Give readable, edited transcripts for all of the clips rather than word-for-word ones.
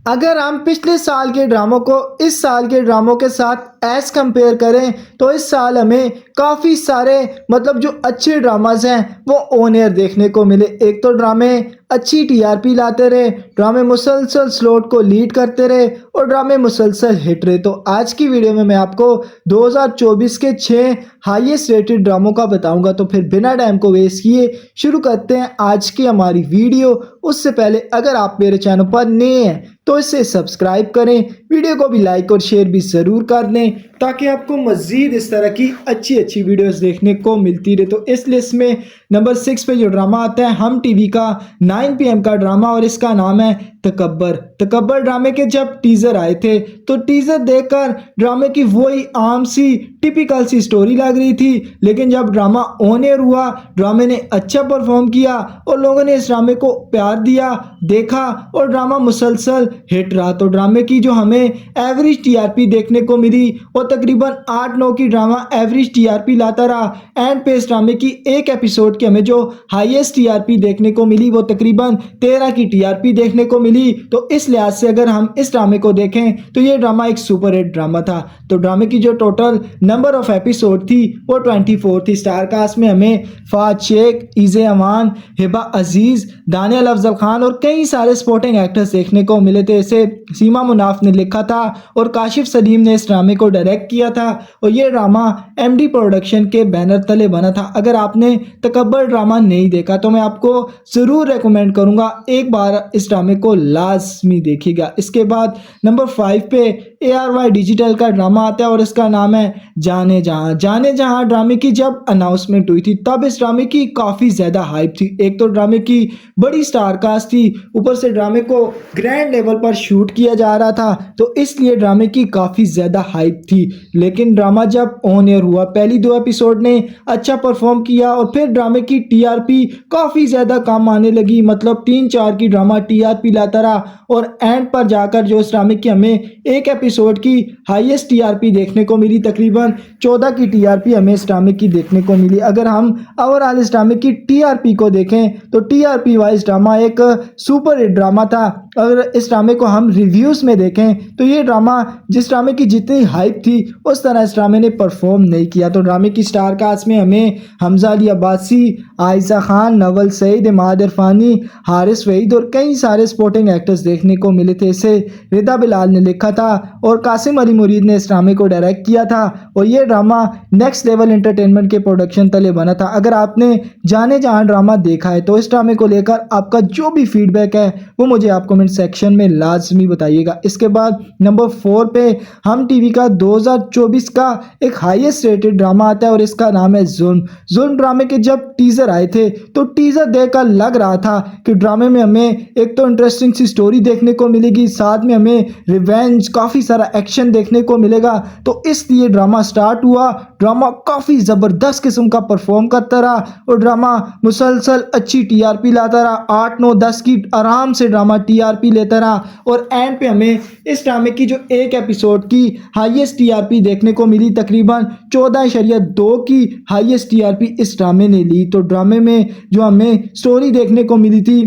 अगर हम पिछले साल के ड्रामों को इस साल के ड्रामों के साथ एज कंपेयर करें तो इस साल हमें काफ़ी सारे जो अच्छे ड्रामाज हैं वो ऑन एयर देखने को मिले। एक तो ड्रामे अच्छी टीआरपी लाते रहे, ड्रामे मुसलसल स्लॉट को लीड करते रहे और ड्रामे मुसलसल हिट रहे। तो आज की वीडियो में मैं आपको 2024 के 6 हाईएस्ट रेटेड ड्रामों का बताऊंगा। तो फिर बिना टाइम को वेस्ट किए शुरू करते हैं आज की हमारी वीडियो। उससे पहले अगर आप मेरे चैनल पर नए हैं तो इसे सब्सक्राइब करें, वीडियो को भी लाइक और शेयर भी ज़रूर कर दें ताकि आपको मज़ीद इस तरह की अच्छी अच्छी वीडियोस देखने को मिलती रहे। तो इस लिस्ट में नंबर 6 पे जो ड्रामा आता है हम टीवी का 9 PM का ड्रामा और इसका नाम है तकब्बर। तकब्बर ड्रामे के जब टीज़र आए थे तो टीज़र देखकर ड्रामे की वही आम सी टिपिकल सी स्टोरी लग रही थी, लेकिन जब ड्रामा ऑन एयर हुआ ड्रामे ने अच्छा परफॉर्म किया और लोगों ने इस ड्रामे को प्यार दिया, देखा और ड्रामा मुसलसल हिट रहा। तो ड्रामे की जो हमें एवरेज टीआरपी देखने को मिली वो तकरीबन 8-9 की ड्रामा एवरेज टीआरपी लाता रहा। एंड पे इस ड्रामे की एक एपिसोड की हमें जो हाईएस्ट टीआरपी देखने को मिली वो तकरीबन 13 की टीआरपी देखने को मिली। तो इस लिहाज से अगर हम इस ड्रामे को देखें तो ये ड्रामा एक सुपर हिट ड्रामा था। तो ड्रामे की जो टोटल नंबर ऑफ एपिसोड थी वो 24 थी। स्टार कास्ट में हमें फाद शेख, इज़े अमान, हिबा अजीज, दानियल अफजल खान और कई सारे सपोर्टिंग एक्टर्स देखने को मिले थे। इसे सीमा मुनाफ ने लिखा था और काशिफ सलीम ने इस ड्रामे को डायरेक्ट किया था और ये ड्रामा एमडी प्रोडक्शन के बैनर तले बना था। अगर आपने तकब्बर ड्रामा नहीं देखा तो मैं आपको ज़रूर रेकमेंड करूंगा एक बार इस ड्रामे को लाजमी देखिएगा। इसके बाद नंबर 5 पे ARY डिजिटल का ड्रामा आता है और इसका नाम है जाने जहां। जाने जहां ड्रामे की जब अनाउंसमेंट हुई थी तब इस ड्रामे की काफ़ी ज़्यादा हाइप थी। एक तो ड्रामे की बड़ी स्टार कास्ट थी, ऊपर से ड्रामे को ग्रैंड लेवल पर शूट किया जा रहा था तो इसलिए ड्रामे की काफ़ी ज़्यादा हाइप थी। लेकिन ड्रामा जब ऑन एयर हुआ पहली 2 एपिसोड ने अच्छा परफॉर्म किया और फिर ड्रामे की टीआरपी काफ़ी ज़्यादा कम आने लगी, 3-4 की ड्रामा टीआरपी लाता रहा और एंड पर जाकर जो इस ड्रामे की हमें एक एपिसोड की हाईएस्ट टीआरपी देखने को मिली, तकरीबन 14 की टीआरपी हमें इस ड्रामे की देखने को मिली। अगर हम ओवरऑल इस ड्रामे की टीआरपी को देखें तो टीआरपी वाइज ड्रामा एक सुपर हिट ड्रामा था। अगर इस ड्रामे को हम रिव्यूज़ में देखें तो ये ड्रामा जिस ड्रामे की जितनी हाइप थी उस तरह इस ड्रामे ने परफॉर्म नहीं किया। तो ड्रामे की स्टार कास्ट में हमें हमजा अली अब्बासी, आयशा खान, नवल सईद, इमाद इरफानी, हारिस वहीद और कई सारे सपोर्टिंग एक्टर्स देखने को मिले थे। इसे रिदा बिलाल ने लिखा था और कासिम अली मुरीद ने इस ड्रामे को डायरेक्ट किया था और ये ड्रामा नेक्स्ट लेवल एंटरटेनमेंट के प्रोडक्शन तले बना था। अगर आपने जाने जहां ड्रामा देखा है तो इस ड्रामे को लेकर आपका जो भी फीडबैक है वो मुझे आप कमेंट सेक्शन में लाजमी बताइएगा। इसके बाद नंबर 4 पे हम टीवी का 2024 का एक हाईएस्ट रेटेड ड्रामा आता है और इसका नाम है जुल्म। जुल्म ड्रामे के जब टीजर आए थे तो टीजर देखकर लग रहा था कि ड्रामे में हमें एक तो इंटरेस्टिंग सी स्टोरी देखने को मिलेगी, साथ में हमें रिवेंज, काफ़ी सारा एक्शन देखने को मिलेगा। तो इसलिए ड्रामा स्टार्ट हुआ, ड्रामा काफ़ी ज़बरदस्त किस्म का परफॉर्म करता रहा और ड्रामा मुसलसल अच्छी टीआरपी लाता रहा, 8-9-10 की आराम से ड्रामा टीआरपी लेता रहा और एंड पे हमें इस ड्रामे की जो एक एपिसोड की हाईएस्ट टीआरपी देखने को मिली, तकरीबन 14.2 की हाईएस्ट टीआरपी इस ड्रामे ने ली। तो ड्रामे में जो हमें स्टोरी देखने को मिली थी,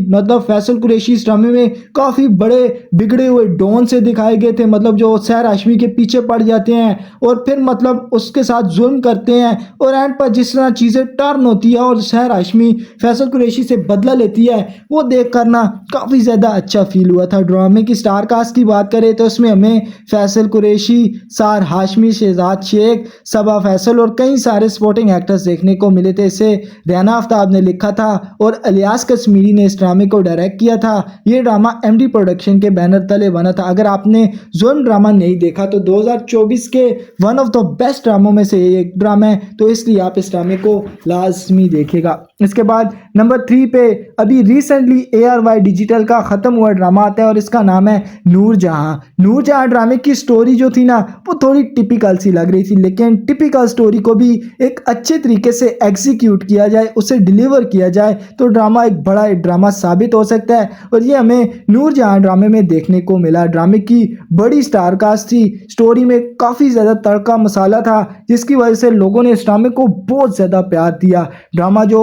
फैसल कुरैशी इस ड्रामे में काफ़ी बड़े बिगड़े हुए डॉन से दिखाए गए थे, जो सहर हाशमी के पीछे पड़ जाते हैं और फिर उसके साथ जुल्म करते हैं और एंड पर जिस तरह चीज़ें टर्न होती है और सहर हाशमी फैसल कुरैशी से बदला लेती है वो देख कर ना काफ़ी ज़्यादा अच्छा फील हुआ था। ड्रामे की स्टार कास्ट की बात करें तो उसमें हमें फैसल कुरैशी, सहर हाशमी, शहजाद शेख, सबा फैसल और कई सारे सपोर्टिंग एक्टर्स देखने को मिले थे। इसे रैना आफ्ताब ने लिखा था और इलियास कश्मीरी ने इस ड्रामे को डायरेक्ट किया था। ये ड्रामा एमडी प्रोडक्शन के बैनर तले बना था। अगर आपने जुल्म ड्रामा नहीं देखा तो 2024 के वन ऑफ द बेस्ट ड्रामों में से एक ड्रामा है, तो इसलिए आप इस ड्रामे को लाजमी देखिएगा। इसके बाद नंबर 3 पे अभी रिसेंटली ARY डिजिटल का ख़त्म हुआ ड्रामा आता है और इसका नाम है नूरजहां। नूरजहां ड्रामे की स्टोरी जो थी ना वो थोड़ी टिपिकल सी लग रही थी, लेकिन टिपिकल स्टोरी को भी एक अच्छे तरीके से एग्जीक्यूट किया जाए, उसे डिलीवर किया जाए तो ड्रामा एक बड़ा ड्रामा साबित हो सकता है। और ये हमें नूरजहां ड्रामे में देखने को मिला। ड्रामे की बड़ी स्टार कास्ट थी, स्टोरी में काफ़ी ज़्यादा तड़का मसाला था, जिसकी वजह से लोगों ने इस ड्रामे को बहुत ज़्यादा प्यार दिया। ड्रामा जो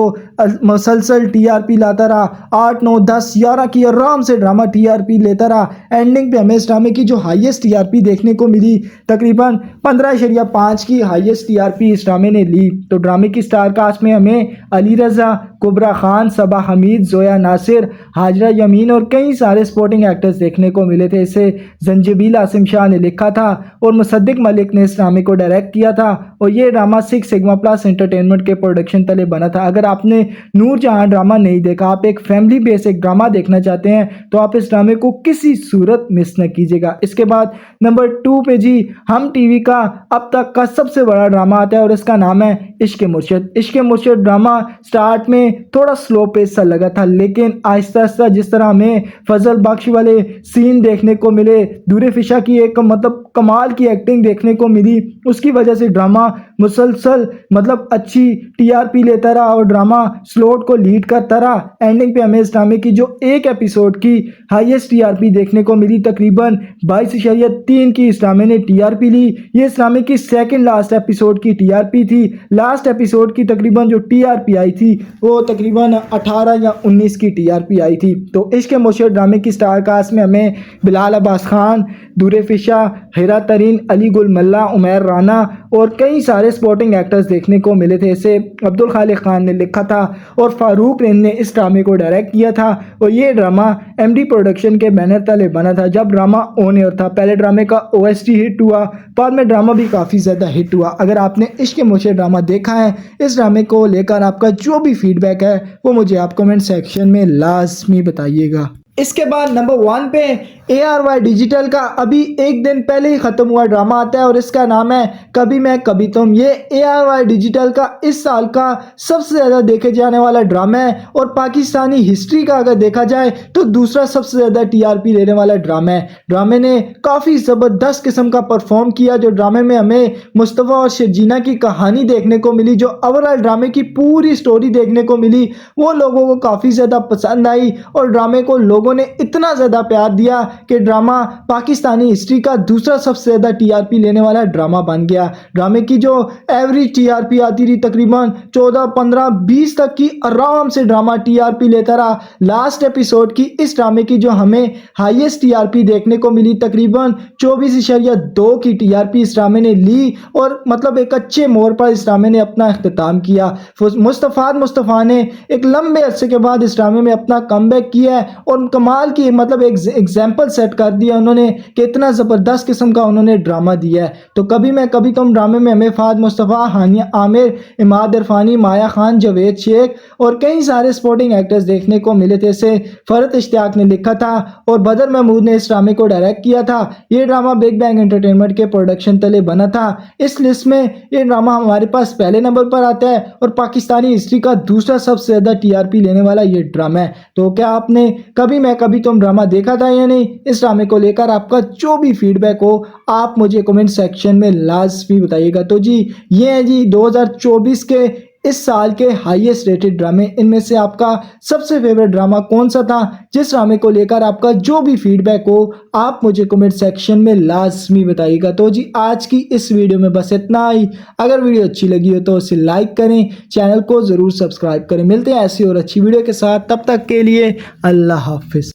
मसलसल टीआरपी लाता रहा, 8, 9, 10, 11 की आराम से ड्रामा टीआरपी लेता रहा। एंडिंग पे हमें इस ड्रामे की जो हाईएस्ट टीआरपी देखने को मिली, तकरीबन 15.5 की हाईएस्ट टीआरपी इस ड्रामे ने ली। तो ड्रामे की स्टार कास्ट में हमें अली रज़ा, कुबरा खान, सबा हमीद, जोया नासिर, हाजरा यमीन और कई सारे स्पोर्टिंग एक्टर्स देखने को मिले थे। इसे जंजीबिल आसिम शाह ने लिखा था और मुसद्दिक मलिक ने इस ड्रामे को डायरेक्ट किया था और ये ड्रामा 6 सिग्मा प्लस एंटरटेनमेंट के प्रोडक्शन तले बना था। अगर आपने नूरजहां ड्रामा नहीं देखा, आप एक फैमिली बेस्ड ड्रामा देखना चाहते हैं, तो आप इस ड्रामे को किसी सूरत मिस न कीजिएगा। इसके बाद नंबर 2 पे जी हम टीवी का अब तक का सबसे बड़ा ड्रामा आता है और इसका नाम है इश्क मुर्शिद। इश्क मुर्शिद ड्रामा स्टार्ट में थोड़ा स्लो पेस सा लगा था, लेकिन आहिस्ता आहिस्ता जिस तरह हमें फजल बख्श वाले सीन देखने को मिले, दूरे फिशा की एक मतलब कमाल की एक्टिंग देखने को मिली, उसकी वजह से ड्रामा मुसलसल मतलब अच्छी टीआरपी लेता रहा और ड्रामा स्लोट को लीड करता रहा। एंडिंग पे हमें इस ड्रामे की जो एक एपिसोड की हाईएस्ट टीआरपी देखने को मिली, तकरीबन 22.3 की इस ड्रामे ने टीआरपी ली। ये इस ड्रामे की सेकंड लास्ट एपिसोड की टीआरपी थी। लास्ट एपिसोड की तकरीबन जो टीआरपी आई थी वो तकरीबन 18 या 19 की टीआरपी आई थी। तो इश्क मुर्शिद ड्रामे की स्टार कास्ट में हमें बिलाल अब्बास खान, दूरे फिशा, हिरा तरीन, अली गुल मल्ला, उमैर राना और कई सारे स्पोर्टिंग एक्टर्स देखने को मिले थे। इसे अब्दुल खालिक खान ने लिखा था और फारूक रेन ने इस ड्रामे को डायरेक्ट किया था और ये ड्रामा एमडी प्रोडक्शन के बैनर तले बना था जब ड्रामा ऑन एयर था। पहले ड्रामे का ओएसटी हिट हुआ, बाद में ड्रामा भी काफ़ी ज़्यादा हिट हुआ। अगर आपने इश्क मुर्शिद ड्रामा देखा है, इस ड्रामे को लेकर आपका जो भी फीडबैक है वो मुझे आप कमेंट सेक्शन में लाजमी बताइएगा। इसके बाद नंबर 1 पे ARY डिजिटल का अभी एक दिन पहले ही ख़त्म हुआ ड्रामा आता है और इसका नाम है कभी मैं कभी तुम। ये ARY डिजिटल का इस साल का सबसे ज़्यादा देखे जाने वाला ड्रामा है और पाकिस्तानी हिस्ट्री का अगर देखा जाए तो दूसरा सबसे ज़्यादा टीआरपी लेने वाला ड्रामा है। ड्रामे ने काफ़ी ज़बरदस्त किस्म का परफॉर्म किया। जो ड्रामे में हमें मुस्तफ़ा और शर्जीना की कहानी देखने को मिली, जो ओवरऑल ड्रामे की पूरी स्टोरी देखने को मिली, वो लोगों को काफ़ी ज़्यादा पसंद आई और ड्रामे को लोगों ने इतना ज़्यादा प्यार दिया कि ड्रामा पाकिस्तानी हिस्ट्री का दूसरा सबसे ज़्यादा टीआरपी लेने वाला ड्रामा बन गया। ड्रामे की जो एवरेज टीआरपी आती रही तकरीबन 14, 15, 20 तक की आराम से ड्रामा टीआरपी लेता रहा। लास्ट एपिसोड की इस ड्रामे की जो हमें हाईएस्ट टीआरपी देखने को मिली, तकरीबन 24.2 की टीआरपी इस ड्रामे ने ली और मतलब एक अच्छे मोड़ पर इस ड्रामे ने अपना इख्तिताम किया। मुस्तफ़ा ने एक लंबे अरसे के बाद इस ड्रामे में अपना कमबैक किया है और कमाल की मतलब एक एग्जाम्पल सेट कर दिया उन्होंने कि इतना ज़बरदस्त किस्म का उन्होंने ड्रामा दिया है। तो कभी मैं कभी तुम ड्रामे में हमें फाद मुस्तफ़ा, हानिया आमिर, इमाद इरफानी, माया खान, जावेद शेख और कई सारे स्पोर्टिंग एक्टर्स देखने को मिले थे। इसे फरत इश्तियाक ने लिखा था और बदर महमूद ने इस ड्रामे को डायरेक्ट किया था। ये ड्रामा बिग बैंग एंटरटेनमेंट के प्रोडक्शन तले बना था। इस लिस्ट में ये ड्रामा हमारे पास पहले नंबर पर आता है और पाकिस्तानी हिस्ट्री का दूसरा सबसे ज़्यादा टीआरपी लेने वाला ये ड्रामा है। तो क्या आपने कभी मैं कभी तुम ड्रामा देखा था या नहीं? इस ड्रामे को लेकर आपका जो भी फीडबैक हो आप मुझे कमेंट सेक्शन में लाजमी बताइएगा। तो जी ये है जी 2024 के इस साल के हाईएस्ट रेटेड ड्रामे। इनमें से आपका सबसे फेवरेट ड्रामा कौन सा था? जिस ड्रामे को लेकर आपका जो भी फीडबैक हो आप मुझे कमेंट सेक्शन में लाजमी बताइएगा। तो जी आज की इस वीडियो में बस इतना ही। अगर वीडियो अच्छी लगी हो तो उसे लाइक करें, चैनल को ज़रूर सब्सक्राइब करें। मिलते हैं ऐसी और अच्छी वीडियो के साथ, तब तक के लिए अल्लाह हाफिज़।